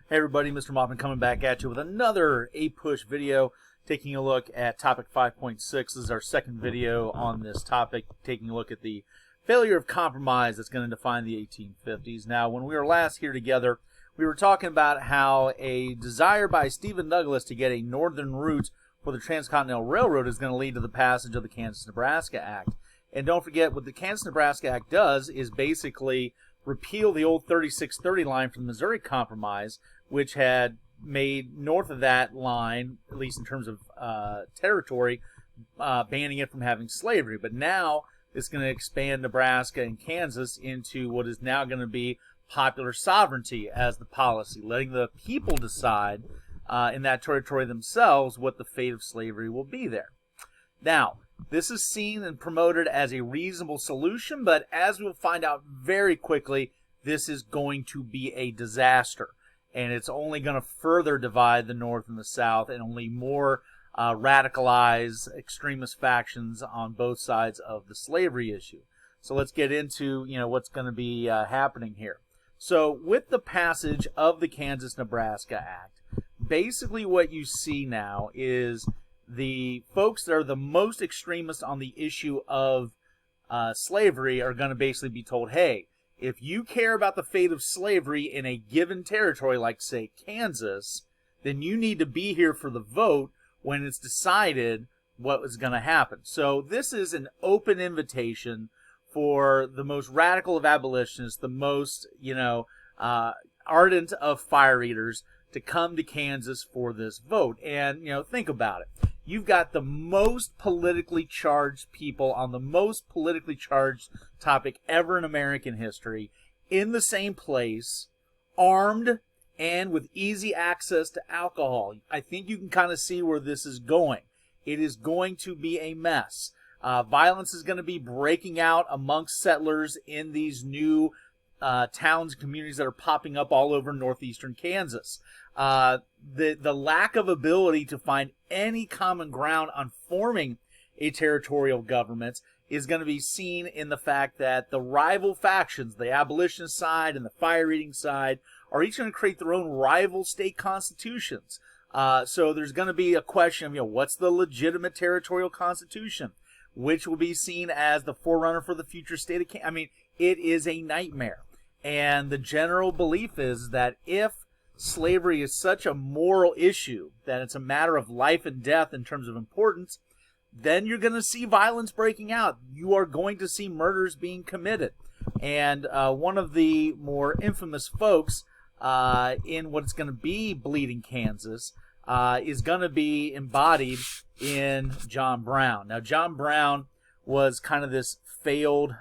Hey everybody, Mr. Moffman coming back at you with another APUSH video, taking a look at topic 5.6. This is our second video on this topic, taking a look at the failure of compromise that's going to define the 1850s. Now, when we were last here together, we were talking about how a desire by Stephen Douglas to get a northern route for the Transcontinental Railroad is going to lead to the passage of the Kansas-Nebraska Act. And don't forget, what the Kansas-Nebraska Act does is basically repeal the old 3630 line from the Missouri Compromise, which had made north of that line, at least in terms of territory, banning it from having slavery. But now it's going to expand Nebraska and Kansas into what is now going to be popular sovereignty as the policy, letting the people decide in that territory themselves what the fate of slavery will be there. Now, this is seen and promoted as a reasonable solution, but as we'll find out very quickly, this is going to be a disaster. And it's only going to further divide the North and the South, and only more radicalize extremist factions on both sides of the slavery issue. So let's get into what's going to be happening here. So with the passage of the Kansas-Nebraska Act, basically what you see now is the folks that are the most extremist on the issue of slavery are going to basically be told, hey, if you care about the fate of slavery in a given territory, like, say, Kansas, then you need to be here for the vote when it's decided what is going to happen. So this is an open invitation for the most radical of abolitionists, the most, ardent of fire eaters to come to Kansas for this vote. And, think about it. You've got the most politically charged people on the most politically charged topic ever in American history in the same place, armed and with easy access to alcohol. I think you can kind of see where this is going. It is going to be a mess. Violence is going to be breaking out amongst settlers in these new towns and communities that are popping up all over northeastern Kansas. The lack of ability to find any common ground on forming a territorial government is going to be seen in the fact that the rival factions, the abolitionist side and the fire-eating side, are each going to create their own rival state constitutions. So there's going to be a question of, what's the legitimate territorial constitution, which will be seen as the forerunner for the future state of Kansas. I mean, it is a nightmare. And the general belief is that if slavery is such a moral issue that it's a matter of life and death in terms of importance, then you're going to see violence breaking out. You are going to see murders being committed. And one of the more infamous folks in what's going to be Bleedin, Kansas, is going to be embodied in John Brown. Now, John Brown was kind of this failed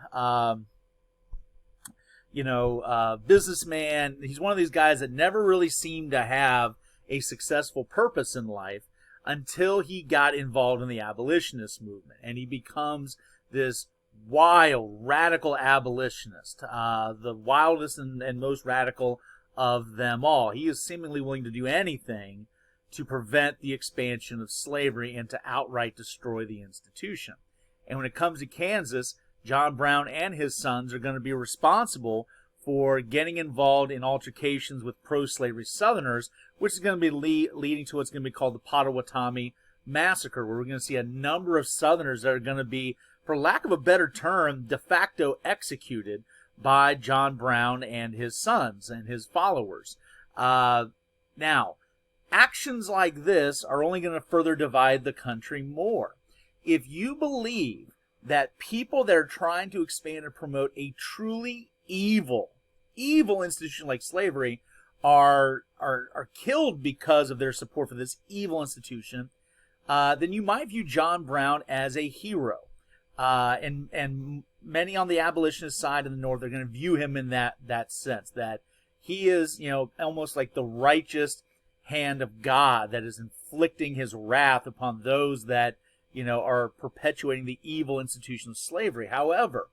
businessman. He's one of these guys that never really seemed to have a successful purpose in life until he got involved in the abolitionist movement. And he becomes this wild, radical abolitionist, the wildest and most radical of them all. He is seemingly willing to do anything to prevent the expansion of slavery and to outright destroy the institution. And when it comes to Kansas, John Brown and his sons are going to be responsible for getting involved in altercations with pro-slavery Southerners, which is going to be leading to what's going to be called the Potawatomi Massacre, where we're going to see a number of Southerners that are going to be, for lack of a better term, de facto executed by John Brown and his sons and his followers. Now, actions like this are only going to further divide the country more. If you believe that people that are trying to expand and promote a truly evil institution like slavery are killed because of their support for this evil institution, then you might view John Brown as a hero. And many on the abolitionist side in the North are going to view him in that sense, that he is, almost like the righteous hand of God that is inflicting his wrath upon those that are perpetuating the evil institution of slavery. However,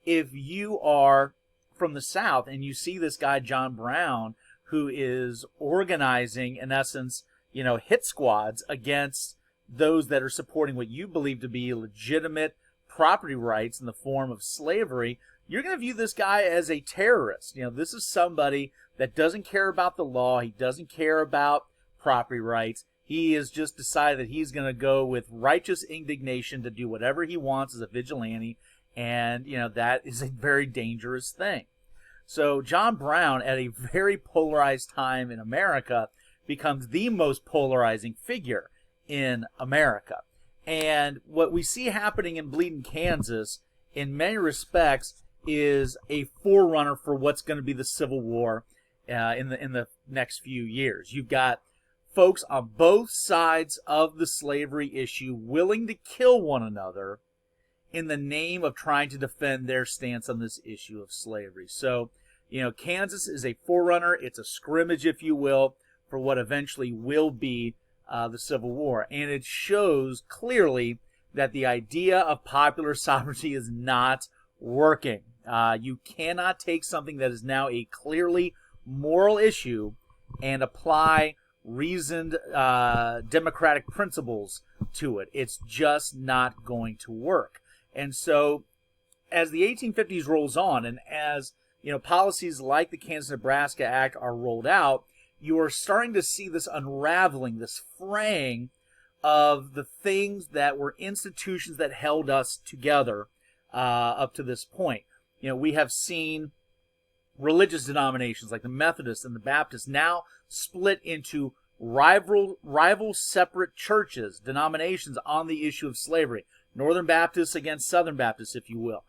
if you are from the South and you see this guy, John Brown, who is organizing, in essence, hit squads against those that are supporting what you believe to be legitimate property rights in the form of slavery, you're going to view this guy as a terrorist. You know, this is somebody that doesn't care about the law. He doesn't care about property rights. He has just decided that he's going to go with righteous indignation to do whatever he wants as a vigilante. And, you know, that is a very dangerous thing. So John Brown, at a very polarized time in America, becomes the most polarizing figure in America. And what we see happening in Bleedin, Kansas, in many respects, is a forerunner for what's going to be the Civil War in the next few years. You've got folks on both sides of the slavery issue willing to kill one another in the name of trying to defend their stance on this issue of slavery. So, you know, Kansas is a forerunner. It's a scrimmage, if you will, for what eventually will be the Civil War. And it shows clearly that the idea of popular sovereignty is not working. You cannot take something that is now a clearly moral issue and apply reasoned democratic principles to it. It's just not going to work. And so as the 1850s rolls on, and as, you know, policies like the Kansas-Nebraska Act are rolled out, you are starting to see this unraveling, this fraying of the things that were institutions that held us together up to this point. You know, we have seen religious denominations like the Methodists and the Baptists now split into rival separate churches, denominations on the issue of slavery. Northern Baptists against Southern Baptists, if you will.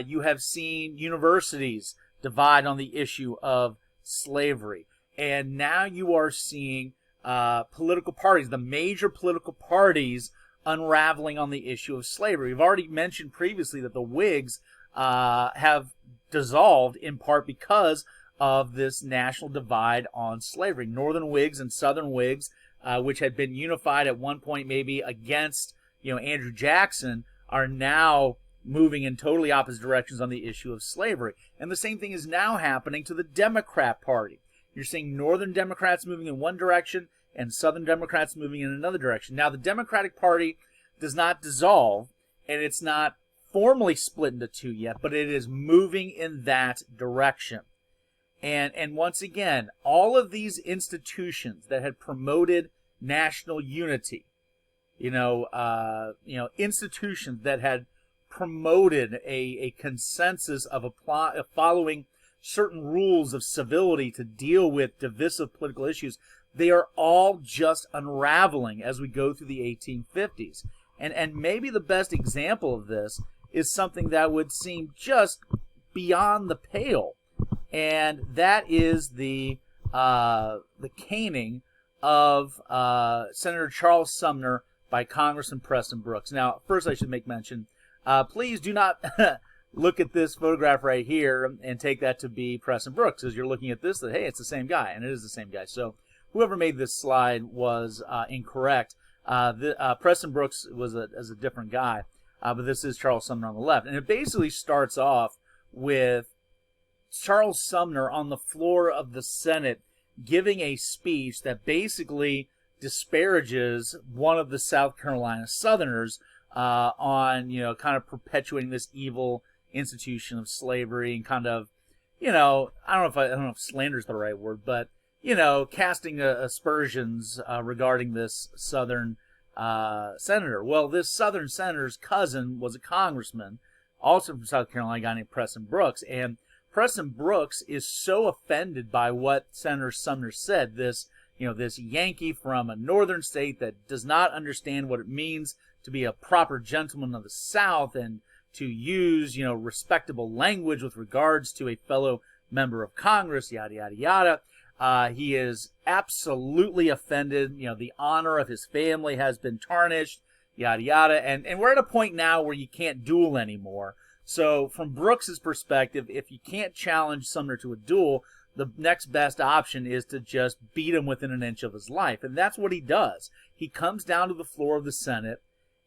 You have seen universities divide on the issue of slavery. And now you are seeing political parties, the major political parties, unraveling on the issue of slavery. We've already mentioned previously that the Whigs have dissolved in part because of this national divide on slavery. Northern Whigs and Southern Whigs, which had been unified at one point maybe against, you know, Andrew Jackson, are now moving in totally opposite directions on the issue of slavery. And the same thing is now happening to the Democrat Party. You're seeing Northern Democrats moving in one direction and Southern Democrats moving in another direction. Now, the Democratic Party does not dissolve, and it's not formally split into two yet, but it is moving in that direction. And once again, all of these institutions that had promoted national unity, institutions that had promoted a consensus of following certain rules of civility to deal with divisive political issues, they are all just unraveling as we go through the 1850s. And maybe the best example of this is something that would seem just beyond the pale, and that is the caning of Senator Charles Sumner by Congressman Preston Brooks. Now, first I should make mention, please do not look at this photograph right here and take that to be Preston Brooks, as you're looking at this, that, hey, it's the same guy, and it is the same guy. So whoever made this slide was incorrect. Preston Brooks was a different guy, but this is Charles Sumner on the left. And it basically starts off with Charles Sumner on the floor of the Senate giving a speech that basically disparages one of the South Carolina Southerners on, kind of perpetuating this evil institution of slavery and kind of, I don't know if slander is the right word, but, casting aspersions regarding this Southern senator. Well, this Southern senator's cousin was a congressman, also from South Carolina, a guy named Preston Brooks. And Preston Brooks is so offended by what Senator Sumner said, this Yankee from a northern state that does not understand what it means to be a proper gentleman of the South and to use, respectable language with regards to a fellow member of Congress, yada, yada, yada. He is absolutely offended. The honor of his family has been tarnished, yada, yada. And we're at a point now where you can't duel anymore. So from Brooks's perspective, if you can't challenge Sumner to a duel, the next best option is to just beat him within an inch of his life. And that's what he does. He comes down to the floor of the Senate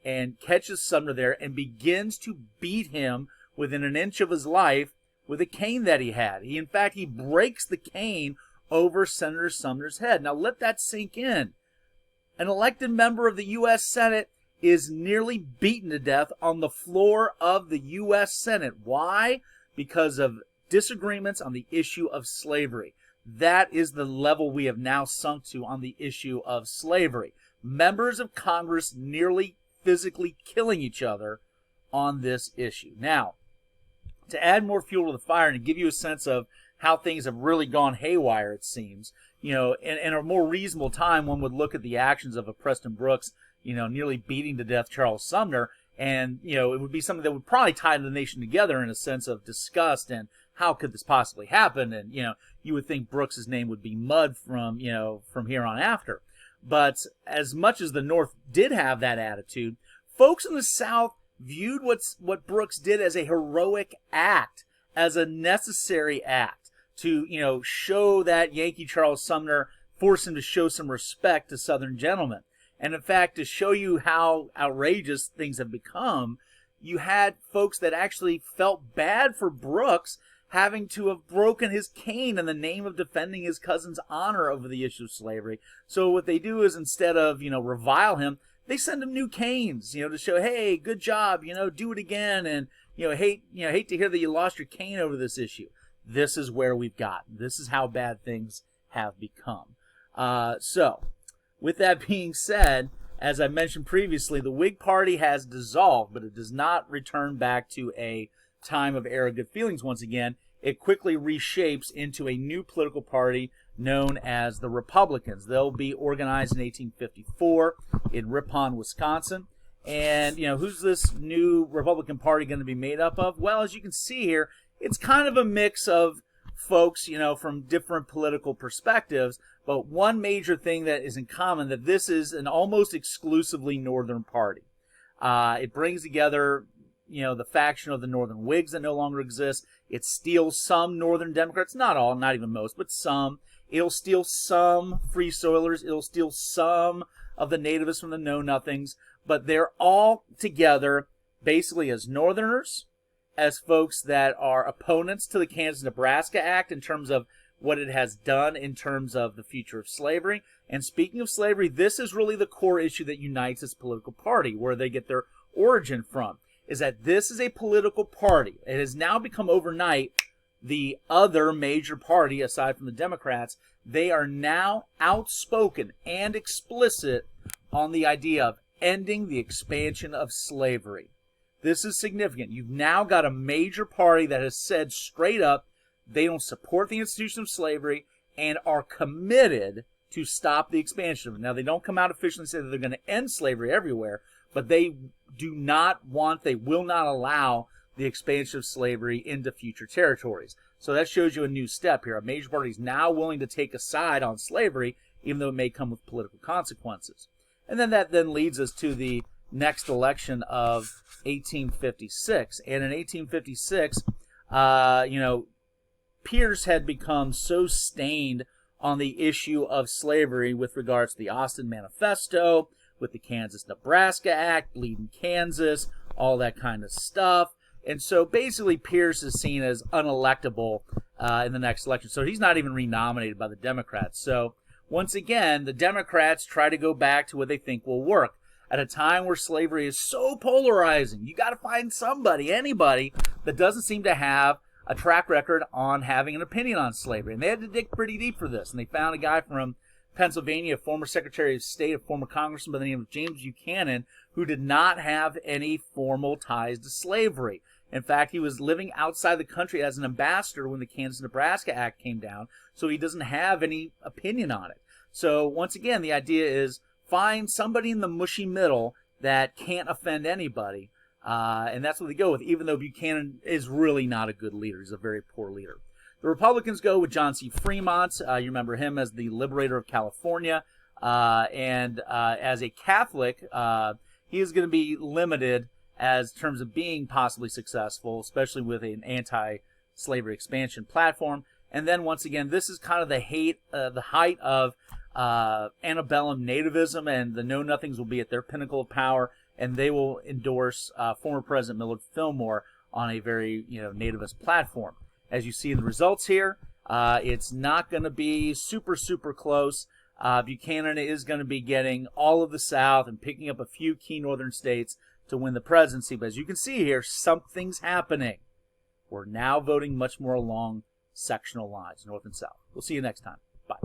and catches Sumner there and begins to beat him within an inch of his life with a cane that he had. In fact, he breaks the cane over Senator Sumner's head. Now let that sink in. An elected member of the U.S. Senate is nearly beaten to death on the floor of the U.S. Senate. Why? because of disagreements on the issue of slavery. That is the level we have now sunk to on the issue of slavery. Members of Congress nearly physically killing each other on this issue. Now, to add more fuel to the fire and to give you a sense of how things have really gone haywire, it seems, in a more reasonable time, one would look at the actions of a Preston Brooks, nearly beating to death Charles Sumner, and, it would be something that would probably tie the nation together in a sense of disgust and how could this possibly happen? And, you would think Brooks's name would be mud from here on after. But as much as the North did have that attitude, folks in the South viewed what Brooks did as a heroic act, as a necessary act to, show that Yankee Charles Sumner, force him to show some respect to Southern gentlemen. And in fact, to show you how outrageous things have become, you had folks that actually felt bad for Brooks having to have broken his cane in the name of defending his cousin's honor over the issue of slavery. So what they do is, instead of, revile him, they send him new canes, to show, hey, good job, do it again, and, hate to hear that you lost your cane over this issue. This is where we've gotten. This is how bad things have become. So, with that being said, as I mentioned previously, the Whig Party has dissolved, but it does not return back to a time of era good feelings once again. It quickly reshapes into a new political party known as the Republicans. They'll be organized in 1854 in Ripon, Wisconsin. And, who's this new Republican Party going to be made up of? Well, as you can see here, it's kind of a mix of folks, from different political perspectives. But one major thing that is in common, that this is an almost exclusively Northern party. It brings together, the faction of the Northern Whigs that no longer exists. It steals some Northern Democrats, not all, not even most, but some. It'll steal some Free Soilers. It'll steal some of the nativists from the Know-Nothings. But they're all together basically as Northerners, as folks that are opponents to the Kansas-Nebraska Act in terms of what it has done in terms of the future of slavery. And speaking of slavery, this is really the core issue that unites this political party, where they get their origin from, is that this is a political party. It has now become overnight the other major party aside from the Democrats. They are now outspoken and explicit on the idea of ending the expansion of slavery. This is significant. You've now got a major party that has said straight up they don't support the institution of slavery and are committed to stop the expansion of it. Now, they don't come out officially and say that they're going to end slavery everywhere, but they do not want, they will not allow the expansion of slavery into future territories. So that shows you a new step here. A major party is now willing to take a side on slavery, even though it may come with political consequences. And then that then leads us to the next election of 1856. And in 1856, Pierce had become so stained on the issue of slavery with regards to the Austin Manifesto, with the Kansas-Nebraska Act, Bleedin, Kansas, all that kind of stuff. And so basically Pierce is seen as unelectable in the next election. So he's not even renominated by the Democrats. So once again, the Democrats try to go back to what they think will work. At a time where slavery is so polarizing, you got to find somebody, anybody, that doesn't seem to have a track record on having an opinion on slavery. And they had to dig pretty deep for this. And they found a guy from Pennsylvania, a former Secretary of State, a former Congressman by the name of James Buchanan, who did not have any formal ties to slavery. In fact, he was living outside the country as an ambassador when the Kansas-Nebraska Act came down, so he doesn't have any opinion on it. So once again, the idea is find somebody in the mushy middle that can't offend anybody, and that's what they go with, even though Buchanan is really not a good leader. He's a very poor leader. The Republicans go with John C. Fremont. You remember him as the liberator of California, and as a Catholic, he is going to be limited as terms of being possibly successful, especially with an anti-slavery expansion platform. And then once again, this is kind of the height of antebellum nativism, and the Know-Nothings will be at their pinnacle of power, and they will endorse former President Millard Fillmore on a very nativist platform. As you see in the results here, it's not going to be super close. Buchanan is going to be getting all of the South and picking up a few key northern states to win the presidency. But as you can see here, something's happening. We're now voting much more along sectional lines, north and south. We'll see you next time. Bye.